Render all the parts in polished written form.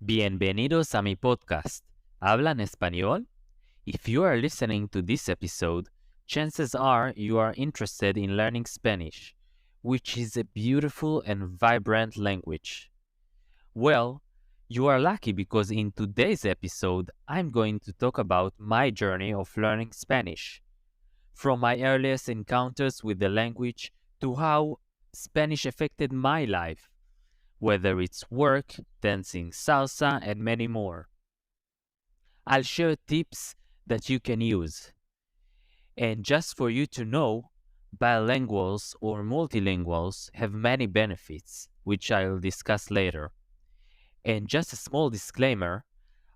Bienvenidos a mi podcast. ¿Hablan español? If you are listening to this episode, chances are you are interested in learning Spanish, which is a beautiful and vibrant language. Well, you are lucky because in today's episode, I'm going to talk about my journey of learning Spanish. From my earliest encounters with the language to how Spanish affected my life, whether it's work, dancing salsa, and many more. I'll share tips that you can use. And just for you to know, bilinguals or multilinguals have many benefits, which I'll discuss later. And just a small disclaimer,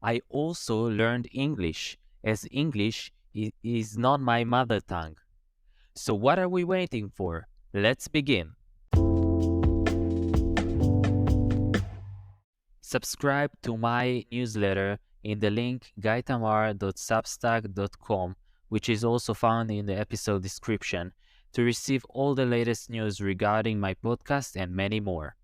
I also learned English, as English is not my mother tongue. So what are we waiting for? Let's begin. Subscribe to my newsletter in the link gaitamar.substack.com, which is also found in the episode description, to receive all the latest news regarding my podcast and many more.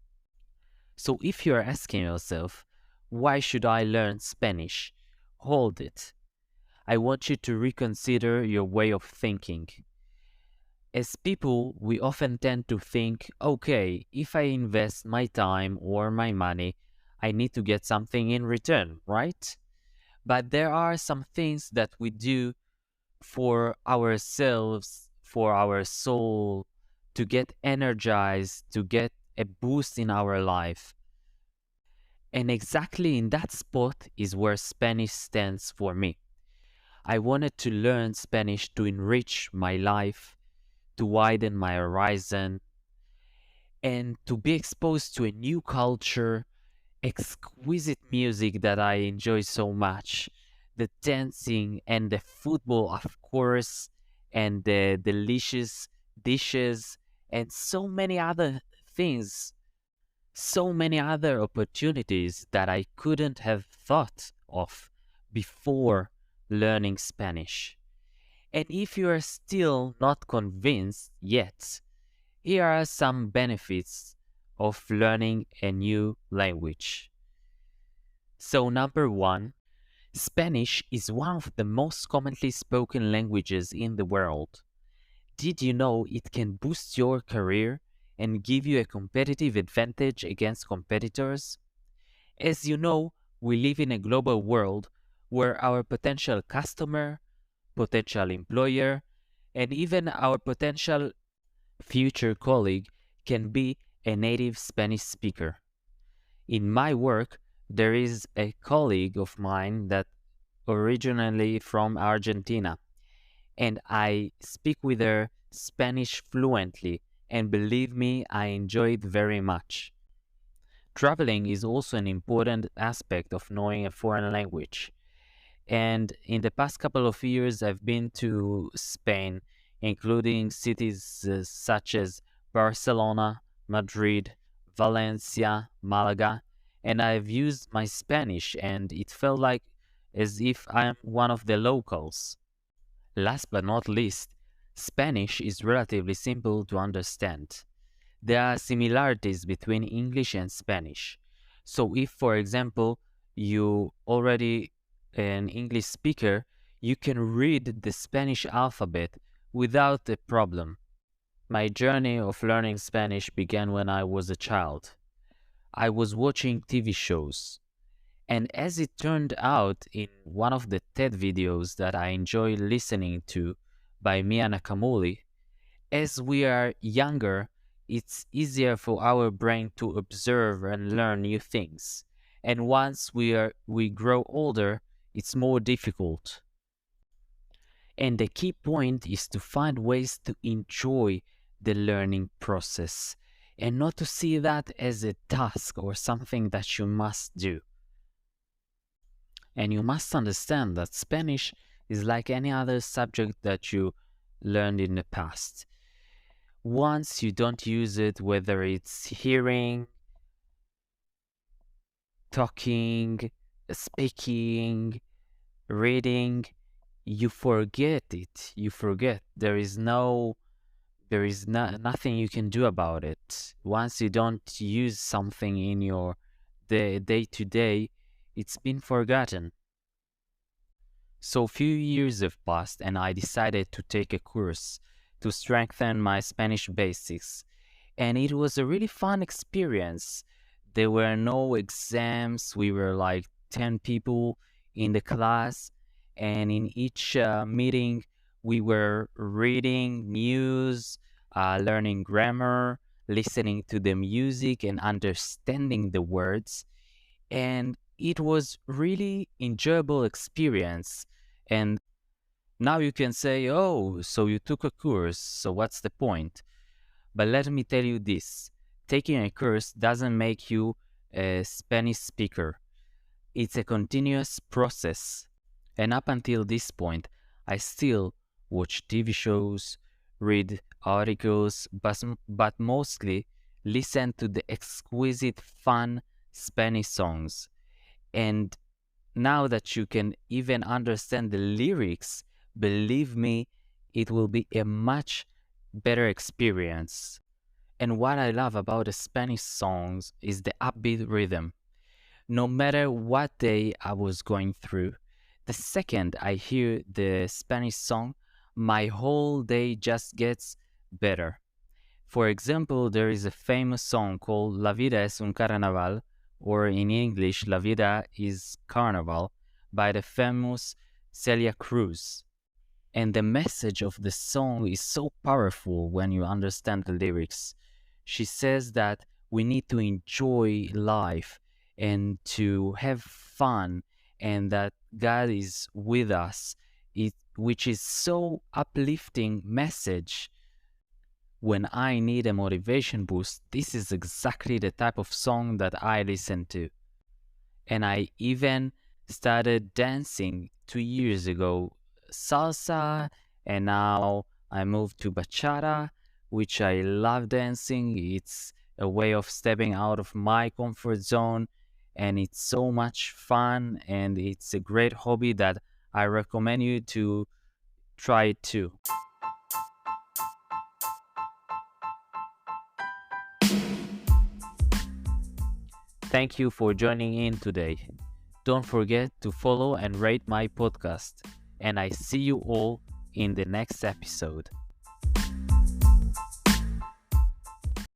So if you are asking yourself, why should I learn Spanish? Hold it. I want you to reconsider your way of thinking. As people, we often tend to think, okay, if I invest my time or my money, I need to get something in return, right? But there are some things that we do for ourselves, for our soul, to get energized, to get a boost in our life. And exactly in that spot is where Spanish stands for me. I wanted to learn Spanish to enrich my life, to widen my horizon, and to be exposed to a new culture, exquisite music that I enjoy so much, the dancing and the football, of course, and the delicious dishes, and so many other things, so many other opportunities that I couldn't have thought of before learning Spanish. And if you are still not convinced yet, here are some benefits of learning a new language. So, number one, Spanish is one of the most commonly spoken languages in the world. Did you know it can boost your career and give you a competitive advantage against competitors? As you know, we live in a global world where our potential customer, potential employer, and even our potential future colleague can be a native Spanish speaker. In my work, there is a colleague of mine that originally from Argentina, and I speak with her Spanish fluently, and believe me, I enjoy it very much. Traveling is also an important aspect of knowing a foreign language. And in the past couple of years, I've been to Spain, including cities such as Barcelona, Madrid, Valencia, Malaga, and I've used my Spanish, and it felt like as if I'm one of the locals. Last but not least, Spanish is relatively simple to understand. There are similarities between English and Spanish. So if, for example, you already an English speaker, you can read the Spanish alphabet without a problem. My journey of learning Spanish began when I was a child. I was watching TV shows. And as it turned out, in one of the TED videos that I enjoy listening to by Mia Nacamulli, as we are younger, it's easier for our brain to observe and learn new things. And once we grow older, it's more difficult. And the key point is to find ways to enjoy the learning process and not to see that as a task or something that you must do. And you must understand that Spanish is like any other subject that you learned in the past. Once you don't use it, whether it's hearing, talking, speaking, reading, you forget it. You forget. Nothing you can do about it. Once you don't use something in your day to day, it's been forgotten. So few years have passed and I decided to take a course to strengthen my Spanish basics. And it was a really fun experience. There were no exams. We were like 10 people in the class. And in each meeting, we were reading news, learning grammar, listening to the music, and understanding the words. And it was really enjoyable experience. And now you can say, oh, so you took a course, so what's the point? But let me tell you this, taking a course doesn't make you a Spanish speaker. It's a continuous process. And up until this point, I still watch TV shows, read articles, but mostly listen to the exquisite fun Spanish songs. And now that you can even understand the lyrics, believe me, it will be a much better experience. And what I love about the Spanish songs is the upbeat rhythm. No matter what day I was going through, the second I hear the Spanish song, my whole day just gets better. For example, there is a famous song called La vida es un carnaval, or in English, La vida is carnival, by the famous Celia Cruz. And the message of the song is so powerful when you understand the lyrics. She says that we need to enjoy life and to have fun, and that God is with us, which is so uplifting message. When I need a motivation boost, this is exactly the type of song that I listen to. And I even started dancing 2 years ago, salsa, and now I moved to bachata, which I love dancing. It's a way of stepping out of my comfort zone, and it's so much fun, and it's a great hobby that I recommend you to try it too. Thank you for joining in today. Don't forget to follow and rate my podcast, and I see you all in the next episode.